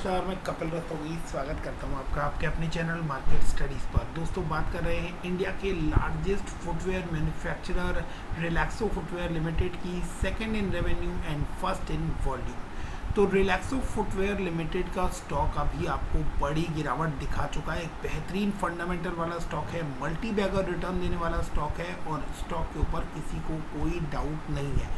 नमस्कार, मैं कपिल रस्तोगी स्वागत करता हूं आपका आपके अपने चैनल मार्केट स्टडीज़ पर। दोस्तों, बात कर रहे हैं इंडिया के largest footwear manufacturer Relaxo footwear limited की, second in revenue and first in volume. तो रिलैक्सो फुटवेयर लिमिटेड का स्टॉक अभी आपको बड़ी गिरावट दिखा चुका है। एक बेहतरीन फंडामेंटल वाला स्टॉक है, मल्टी बैगर रिटर्न देने वाला स्टॉक है और स्टॉक के ऊपर किसी को कोई डाउट नहीं है।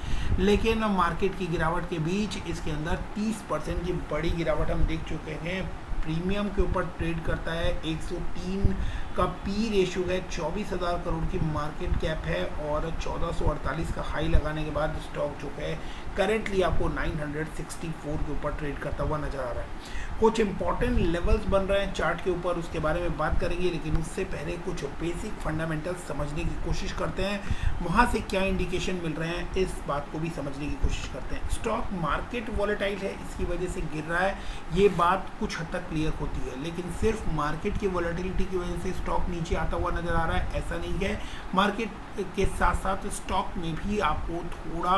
लेकिन मार्केट की गिरावट के बीच इसके अंदर 30% की बड़ी गिरावट हम देख चुके हैं। प्रीमियम के ऊपर ट्रेड करता है, 103 का पी रेशियो है, 24,000 करोड़ की मार्केट कैप है और 1448 का हाई लगाने के बाद स्टॉक जो है करेंटली आपको 964 के ऊपर ट्रेड करता हुआ नजर आ रहा है। कुछ इंपॉर्टेंट लेवल्स बन रहे हैं चार्ट के ऊपर, उसके बारे में बात करेंगे, लेकिन उससे पहले कुछ बेसिक फंडामेंटल्स समझने की कोशिश करते हैं। वहाँ से क्या इंडिकेशन मिल रहे हैं इस बात को भी समझने की कोशिश करते हैं। स्टॉक मार्केट वॉलेटाइल है, इसकी वजह से गिर रहा है, ये बात कुछ हद तक क्लियर होती है, लेकिन सिर्फ मार्केट की वॉलेटिलिटी की वजह से स्टॉक नीचे आता हुआ नजर आ रहा है ऐसा नहीं है। मार्केट के साथ साथ स्टॉक में भी आपको थोड़ा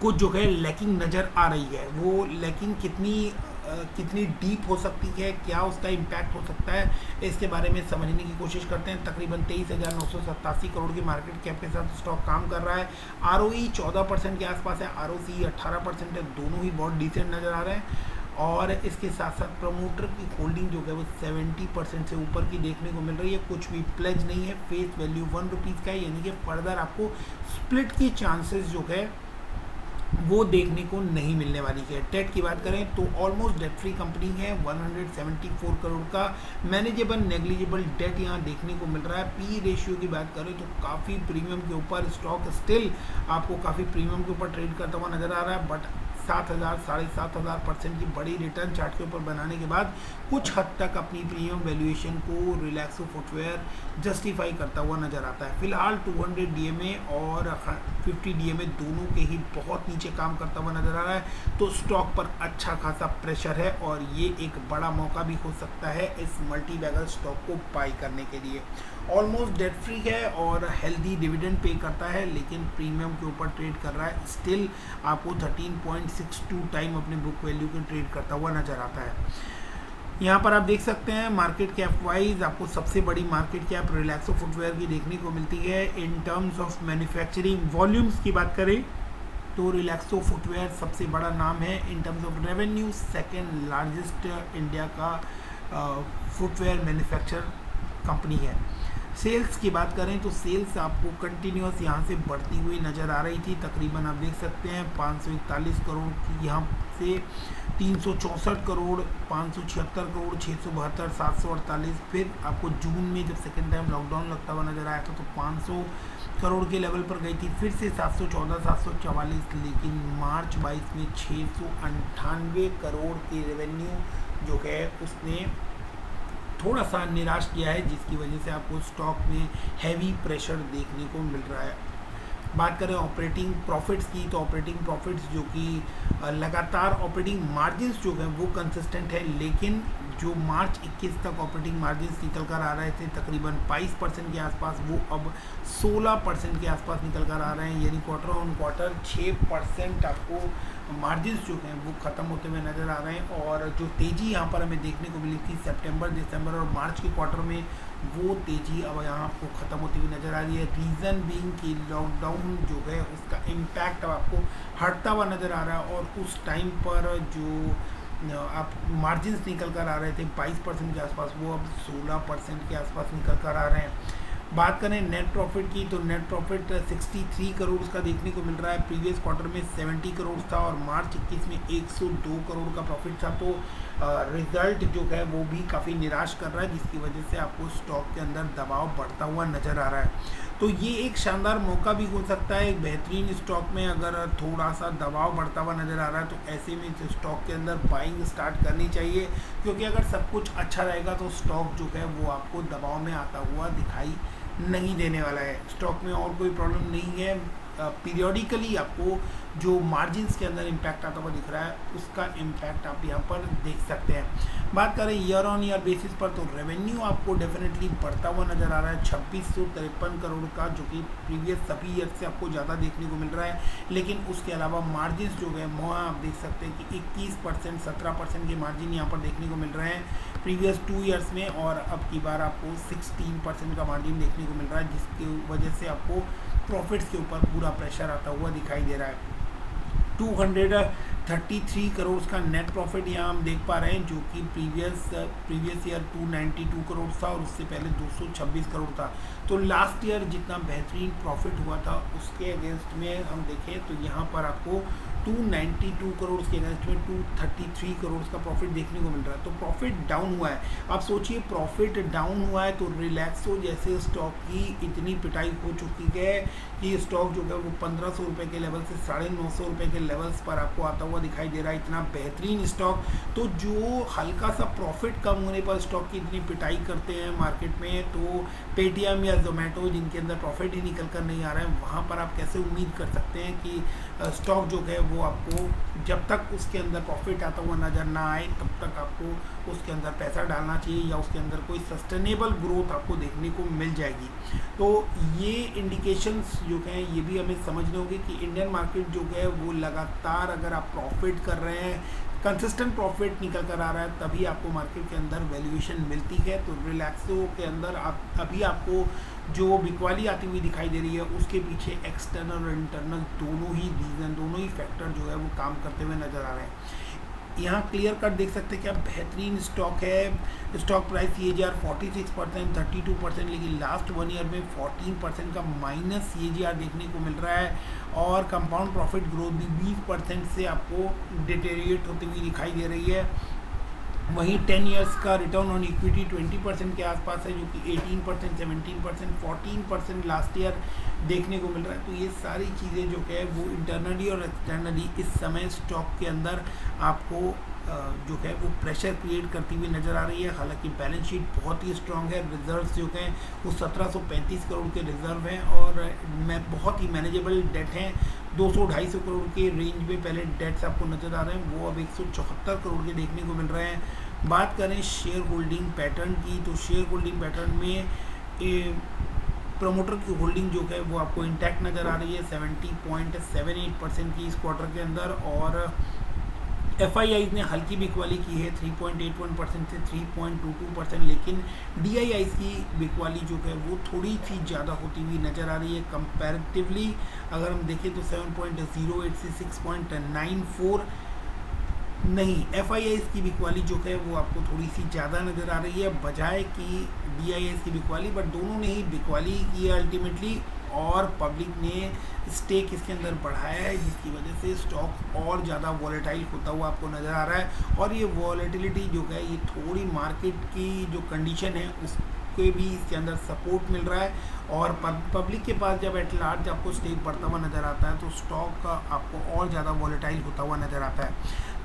कुछ जो है लैकिंग नज़र आ रही है। वो लैकिंग कितनी डीप हो सकती है, क्या उसका इम्पैक्ट हो सकता है, इसके बारे में समझने की कोशिश करते हैं। तकरीबन 23,987 करोड़ की मार्केट कैप के साथ स्टॉक काम कर रहा है। आरओई 14% के आसपास है, आरओसी 18% है, दोनों ही बहुत डिसेंट नज़र आ रहे हैं। और इसके साथ साथ प्रमोटर की होल्डिंग जो है वो 70% से ऊपर की देखने को मिल रही है। कुछ भी प्लेज नहीं है, फेस वैल्यू ₹1 का है, यानी कि फर्दर आपको स्प्लिट की चांसेस जो है वो देखने को नहीं मिलने वाली है। डेट की बात करें तो ऑलमोस्ट डेट फ्री कंपनी है, 174 करोड़ का मैनेजेबल नेग्लिजिबल डेट यहाँ देखने को मिल रहा है। पी रेशियो की बात करें तो काफ़ी प्रीमियम के ऊपर स्टॉक स्टिल आपको काफ़ी प्रीमियम के ऊपर ट्रेड करता हुआ नजर आ रहा है, बट 7,000-7,500% की बड़ी रिटर्न चार्ट के ऊपर बनाने के बाद कुछ हद तक अपनी प्रीमियम वैल्यूएशन को रिलैक्सो फुटवेयर जस्टिफाई करता हुआ नजर आता है। फिलहाल 200 डीएमए और 50 डीएमए दोनों के ही बहुत नीचे काम करता हुआ नजर आ रहा है, तो स्टॉक पर अच्छा खासा प्रेशर है और ये एक बड़ा मौका भी हो सकता है इस मल्टी बैगर स्टॉक को बाई करने के लिए। ऑलमोस्ट डेट फ्री है और हेल्दी डिविडेंड पे करता है, लेकिन प्रीमियम के ऊपर ट्रेड कर रहा है। स्टिल आपको 13.62 टाइम अपने बुक वैल्यू के ट्रेड करता हुआ नजर आता है। यहाँ पर आप देख सकते हैं मार्केट कैप वाइज आपको सबसे बड़ी मार्केट कैप रिलैक्सो फुटवेयर की देखने को मिलती है। In terms of manufacturing volumes की बात करें तो रिलैक्सो फुटवेयर सबसे बड़ा नाम है। In terms of revenue second largest India का फुटवेयर मैन्युफैक्चर कंपनी है। सेल्स की बात करें तो सेल्स आपको कंटिन्यूस यहाँ से बढ़ती हुई नज़र आ रही थी। तकरीबन आप देख सकते हैं 541 करोड़ की यहाँ से 364 करोड़, 576 करोड़, 672, 748, फिर आपको जून में जब सेकेंड टाइम लॉकडाउन लगता हुआ नज़र आया था तो 500 करोड़ के लेवल पर गई थी, फिर से 714, 744, लेकिन मार्च 22 में 698 करोड़ की रेवेन्यू जो है उसने थोड़ा सा निराश किया है, जिसकी वजह से आपको स्टॉक में हैवी प्रेशर देखने को मिल रहा है। बात करें ऑपरेटिंग प्रॉफिट्स की तो ऑपरेटिंग प्रॉफिट्स जो कि लगातार ऑपरेटिंग मार्जिन्स जो है वो कंसिस्टेंट है, लेकिन जो मार्च 21 तक ऑपरेटिंग मार्जिन्स निकल कर आ रहे थे तकरीबन 22% के आसपास, वो अब 16% के आसपास निकल कर आ रहे हैं, यानी क्वार्टर ऑन क्वार्टर 6% आपको मार्जिन्स जो हैं वो ख़त्म होते हुए नज़र आ रहे हैं। और जो तेज़ी यहाँ पर हमें देखने को मिली थी सितंबर, दिसंबर और मार्च के क्वार्टर में, वो तेज़ी अब यहाँ आपको ख़त्म होती हुई नज़र आ रही है। रीज़न बीइंग कि लॉकडाउन जो है उसका इम्पैक्ट अब आपको हटता हुआ नज़र आ रहा है और उस टाइम पर जो आप मार्जिन्स निकल कर आ रहे थे 22% के आसपास, वो अब 16% के आसपास निकल कर आ रहे हैं। बात करें नेट प्रॉफिट की तो नेट प्रॉफिट 63 करोड़ का देखने को मिल रहा है। प्रीवियस क्वार्टर में 70 करोड़ था और मार्च 21 में 102 करोड़ का प्रॉफिट था, तो रिजल्ट जो है वो भी काफ़ी निराश कर रहा है, जिसकी वजह से आपको स्टॉक के अंदर दबाव बढ़ता हुआ नज़र आ रहा है। तो ये एक शानदार मौका भी हो सकता है एक बेहतरीन स्टॉक में, अगर थोड़ा सा दबाव बढ़ता हुआ नज़र आ रहा है तो ऐसे में स्टॉक के अंदर बाइंग स्टार्ट करनी चाहिए, क्योंकि अगर सब कुछ अच्छा रहेगा तो स्टॉक जो है वो आपको दबाव में आता हुआ दिखाई नहीं देने वाला है। स्टॉक में और कोई प्रॉब्लम नहीं है। पीरियोडिकली आपको जो मार्जिन्स के अंदर इम्पैक्ट आता हुआ दिख रहा है, उसका इम्पैक्ट आप यहाँ पर देख सकते हैं। बात करें ईयर ऑन ईयर बेसिस पर, तो रेवेन्यू आपको डेफिनेटली बढ़ता हुआ नज़र आ रहा है 2653 करोड़ का, जो कि प्रीवियस सभी ईयर से आपको ज़्यादा देखने को मिल रहा है। लेकिन उसके अलावा मार्जिन्स जो है वहाँ आप देख सकते हैं कि 21% 17% के मार्जिन यहाँ पर देखने को मिल रहे हैं प्रीवियस 2 ईयर्स में, और अब की बार आपको 16% का मार्जिन देखने को मिल रहा है, जिसकी वजह से आपको प्रॉफिट्स के ऊपर पूरा प्रेशर आता हुआ दिखाई दे रहा है। 233 करोड़ का नेट प्रॉफिट यहाँ हम देख पा रहे हैं, जो कि प्रीवियस ईयर 292 करोड़ था और उससे पहले 226 करोड़ था। तो लास्ट ईयर जितना बेहतरीन प्रॉफिट हुआ था उसके अगेंस्ट में हम देखें तो यहाँ पर आपको 292 करोड़ के अगेंस्ट में 233 करोड़ का प्रॉफिट देखने को मिल रहा है। तो प्रॉफिट डाउन हुआ है। आप सोचिए प्रॉफिट डाउन हुआ है तो रिलैक्सो जैसे स्टॉक की इतनी पिटाई हो चुकी है कि स्टॉक जो है वो 1500 रुपये के लेवल से 950 रुपये के लेवल्स पर आपको आता हुआ दिखाई दे रहा है। इतना बेहतरीन स्टॉक, तो जो हल्का सा प्रॉफिट कम होने पर स्टॉक की इतनी पिटाई करते हैं मार्केट में, तो पेटीएम या जोमेटो जिनके अंदर प्रॉफिट ही निकल कर नहीं आ रहा है, वहाँ पर आप कैसे उम्मीद कर सकते हैं कि स्टॉक जो है वो आपको जब तक उसके अंदर प्रॉफिट आता हुआ नज़र ना आए तब तक आपको उसके अंदर पैसा डालना चाहिए या उसके अंदर कोई सस्टेनेबल ग्रोथ आपको देखने को मिल जाएगी। तो ये इंडिकेशंस जो हैं ये भी हमें समझने होंगे कि इंडियन मार्केट जो है वो लगातार अगर आप प्रॉफिट कर रहे हैं, कंसिस्टेंट प्रॉफिट निकल कर आ रहा है, तभी आपको मार्केट के अंदर वैल्यूएशन मिलती है। तो रिलैक्सो के अंदर अभी आपको जो बिकवाली आती हुई दिखाई दे रही है उसके पीछे एक्सटर्नल और इंटरनल दोनों ही रीज़न, दोनों ही फैक्टर जो है वो काम करते हुए नज़र आ रहे हैं। यहाँ क्लियर कट देख सकते हैं क्या बेहतरीन स्टॉक है। स्टॉक प्राइस CAGR 46%, 32%, लेकिन लास्ट 1 ईयर में 14% का माइनस CAGR देखने को मिल रहा है, और कंपाउंड प्रॉफिट ग्रोथ भी 20% से आपको डिटेरिएट होती हुई दिखाई दे रही है। वहीं 10 इयर्स का रिटर्न ऑन इक्विटी 20% के आसपास है, जो कि 18%, 17%, 14% लास्ट ईयर देखने को मिल रहा है। तो ये सारी चीज़ें जो है वो इंटरनली और एक्सटर्नली इस समय स्टॉक के अंदर आपको जो है वो प्रेशर क्रिएट करती हुई नज़र आ रही है। हालांकि बैलेंस शीट बहुत ही स्ट्रांग है, रिजर्व्स जो हैं वो 1735 करोड़ के रिजर्व हैं, और बहुत ही मैनेजेबल डेट हैं। 200-250 करोड़ के रेंज में पहले डेट्स आपको नज़र आ रहे हैं, वो अब 174 करोड़ के देखने को मिल रहे हैं। बात करें शेयर होल्डिंग पैटर्न की, तो शेयर होल्डिंग पैटर्न में प्रमोटर की होल्डिंग जो है वो आपको इंटैक्ट नज़र आ रही है 70.78% की इस क्वार्टर के अंदर, और FIIs ने हल्की बिकवाली की है 3.81% से 3.22%, लेकिन DIIs की बिकवाली जो है वो थोड़ी सी ज़्यादा होती हुई नज़र आ रही है कंपैरेटिवली। अगर हम देखें तो 7.08 से 6.94, नहीं FIIs की बिकवाली जो है वो आपको थोड़ी सी ज़्यादा नज़र आ रही है बजाय कि DIIs की बिकवाली, बट दोनों ने ही बिकवाली की है अल्टीमेटली, और पब्लिक ने स्टेक इसके अंदर बढ़ाया है, जिसकी वजह से स्टॉक और ज़्यादा वॉलेटाइल होता हुआ आपको नज़र आ रहा है। और ये वॉलेटिलिटी जो है ये थोड़ी मार्केट की जो कंडीशन है उसके भी इसके अंदर सपोर्ट मिल रहा है, और पब्लिक के पास जब एट लार्ज आपको स्टेक बढ़ता हुआ नज़र आता है तो स्टॉक का आपको और ज़्यादा वॉलेटाइल होता हुआ नज़र आता है।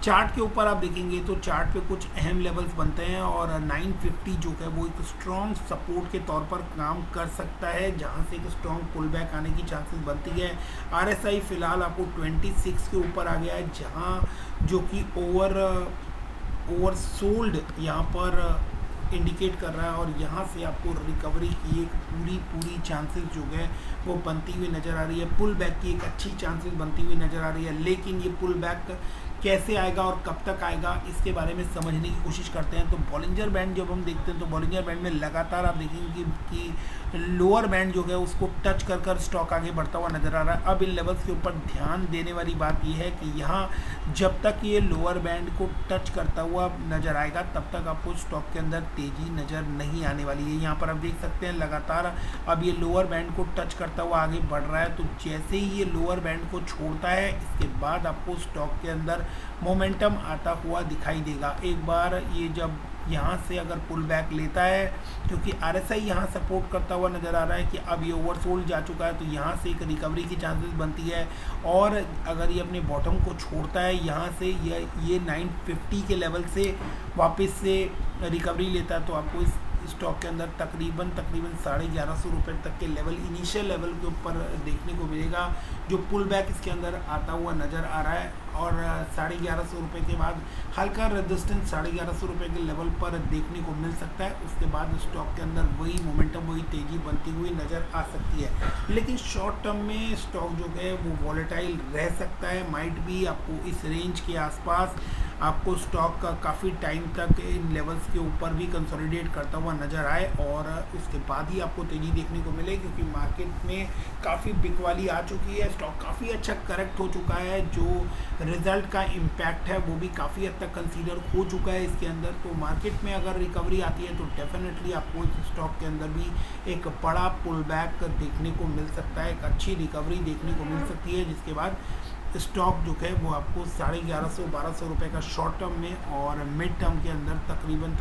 चार्ट के ऊपर आप देखेंगे तो चार्ट पे कुछ अहम लेवल्स बनते हैं, और 950 जो है वो एक स्ट्रॉन्ग सपोर्ट के तौर पर काम कर सकता है, जहां से एक स्ट्रॉन्ग पुल बैक आने की चांसेस बनती है। RSI फिलहाल आपको 26 के ऊपर आ गया है, जहां जो कि ओवरसोल्ड यहाँ पर इंडिकेट कर रहा है, और यहाँ से आपको रिकवरी की एक पूरी चांसेस जो है वो बनती हुई नज़र आ रही है। पुल बैक की एक अच्छी चांसेस बनती हुई नज़र आ रही है, लेकिन ये पुल बैक कैसे आएगा और कब तक आएगा इसके बारे में समझने की कोशिश करते हैं। तो बॉलिंजर बैंड जब हम देखते हैं तो बॉलिंजर बैंड में लगातार आप देखेंगे कि लोअर बैंड जो है उसको टच कर स्टॉक आगे बढ़ता हुआ नज़र आ रहा है। अब इन लेवल्स के ऊपर ध्यान देने वाली बात यह है कि यहाँ जब तक ये लोअर बैंड को टच करता हुआ नज़र आएगा तब तक आपको स्टॉक के अंदर तेज़ी नज़र नहीं आने वाली है। यहाँ पर आप देख सकते हैं लगातार अब ये लोअर बैंड को टच करता हुआ आगे बढ़ रहा है, तो जैसे ही ये लोअर बैंड को छोड़ता है इसके बाद आपको स्टॉक के अंदर मोमेंटम आता हुआ दिखाई देगा। एक बार ये जब यहाँ से अगर पुल बैक लेता है, क्योंकि RSI यहाँ सपोर्ट करता हुआ नज़र आ रहा है कि अब ये ओवरसोल्ड जा चुका है, तो यहाँ से एक रिकवरी की चांसेस बनती है, और अगर ये अपने बॉटम को छोड़ता है यहाँ से ये 950 के लेवल से वापस से रिकवरी लेता है तो आपको स्टॉक के अंदर तकरीबन 1150 रुपये तक के लेवल, इनिशियल लेवल के ऊपर देखने को मिलेगा, जो पुल बैक इसके अंदर आता हुआ नज़र आ रहा है। और 1150 रुपये के बाद हल्का रेजिस्टेंस 1150 रुपये के लेवल पर देखने को मिल सकता है। उसके बाद स्टॉक के अंदर वही मोमेंटम, वही तेज़ी बनती हुई नज़र आ सकती है। लेकिन शॉर्ट टर्म में स्टॉक जो है वो वॉलेटाइल रह सकता है, माइट भी आपको इस रेंज के आसपास आपको स्टॉक का काफ़ी टाइम तक इन लेवल्स के ऊपर भी कंसोलिडेट करता हुआ नज़र आए और उसके बाद ही आपको तेज़ी देखने को मिले, क्योंकि मार्केट में काफ़ी बिकवाली आ चुकी है, स्टॉक काफ़ी अच्छा करेक्ट हो चुका है, जो रिज़ल्ट का इम्पैक्ट है वो भी काफ़ी हद तक कंसीडर हो चुका है इसके अंदर। तो मार्केट में अगर रिकवरी आती है तो डेफिनेटली आपको इस स्टॉक के अंदर भी एक बड़ा पुल बैक देखने को मिल सकता है, एक अच्छी रिकवरी देखने को मिल सकती है, जिसके बाद स्टॉक जो है वो आपको 1150-1200 रुपये का शॉर्ट टर्म में और मिड टर्म के अंदर तकरीबन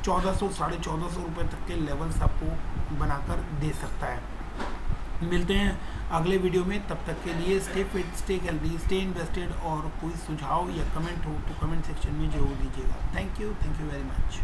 1400-1450 रुपये तक के लेवल्स आपको बनाकर दे सकता है। मिलते हैं अगले वीडियो में, तब तक के लिए stay fit, stay healthy, stay invested. और कोई सुझाव या कमेंट हो तो कमेंट सेक्शन में जरूर दीजिएगा। Thank you very much.